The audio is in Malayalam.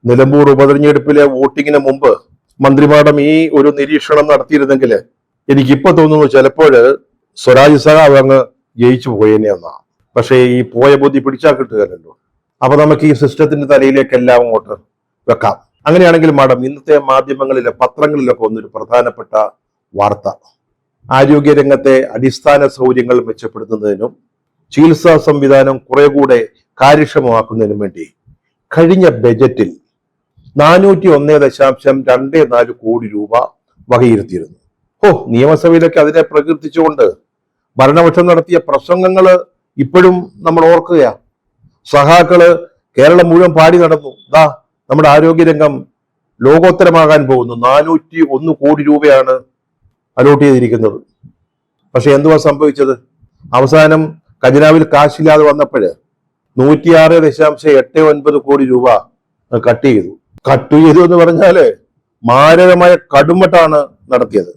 നിലമ്പൂർ ഉപതെരഞ്ഞെടുപ്പിലെ വോട്ടിങ്ങിന് മുമ്പ് മന്ത്രിമാടം ഈ ഒരു നിരീക്ഷണം നടത്തിയിരുന്നെങ്കിൽ എനിക്കിപ്പോ തോന്നുന്നു ചിലപ്പോൾ സ്വരാജ് സഖാവ് അങ്ങ് ജയിച്ചു പോയേനെ എന്നാ. പക്ഷേ ഈ പോയ ബുദ്ധി പിടിച്ചാൽ കിട്ടുകയല്ലോ. അപ്പൊ നമുക്ക് ഈ സിസ്റ്റത്തിന്റെ തലയിലേക്കെല്ലാം അങ്ങോട്ട് വെക്കാം. അങ്ങനെയാണെങ്കിൽ മാഡം, ഇന്നത്തെ മാധ്യമങ്ങളിലെ പത്രങ്ങളിലൊക്കെ ഒന്നൊരു പ്രധാനപ്പെട്ട വാർത്ത, ആരോഗ്യരംഗത്തെ അടിസ്ഥാന സൗകര്യങ്ങൾ മെച്ചപ്പെടുത്തുന്നതിനും ചികിത്സാ സംവിധാനം കുറെ കൂടെ കാര്യക്ഷമമാക്കുന്നതിനും വേണ്ടി കഴിഞ്ഞ ബജറ്റിൽ 401.24 കോടി രൂപ വകയിരുത്തിയിരുന്നു. നിയമസഭയിലൊക്കെ അതിനെ പ്രകീർത്തിച്ചുകൊണ്ട് ഭരണപക്ഷം നടത്തിയ പ്രസംഗങ്ങൾ ഇപ്പോഴും നമ്മൾ ഓർക്കുകയാ. സഹാക്കള് കേരളം മുഴുവൻ പാടി നടന്നു, നമ്മുടെ ആരോഗ്യരംഗം ലോകോത്തരമാകാൻ പോകുന്നു, 401 കോടി രൂപയാണ് അലോട്ട് ചെയ്തിരിക്കുന്നത്. പക്ഷെ എന്തുവാ സംഭവിച്ചത്? അവസാനം ഖജനാവിൽ കാശില്ലാതെ വന്നപ്പോൾ 106.89 കോടി രൂപ കട്ട് ചെയ്തു എന്ന് പറഞ്ഞാല് മാരകമായ കടുംവെട്ടാണ് നടത്തിയത്.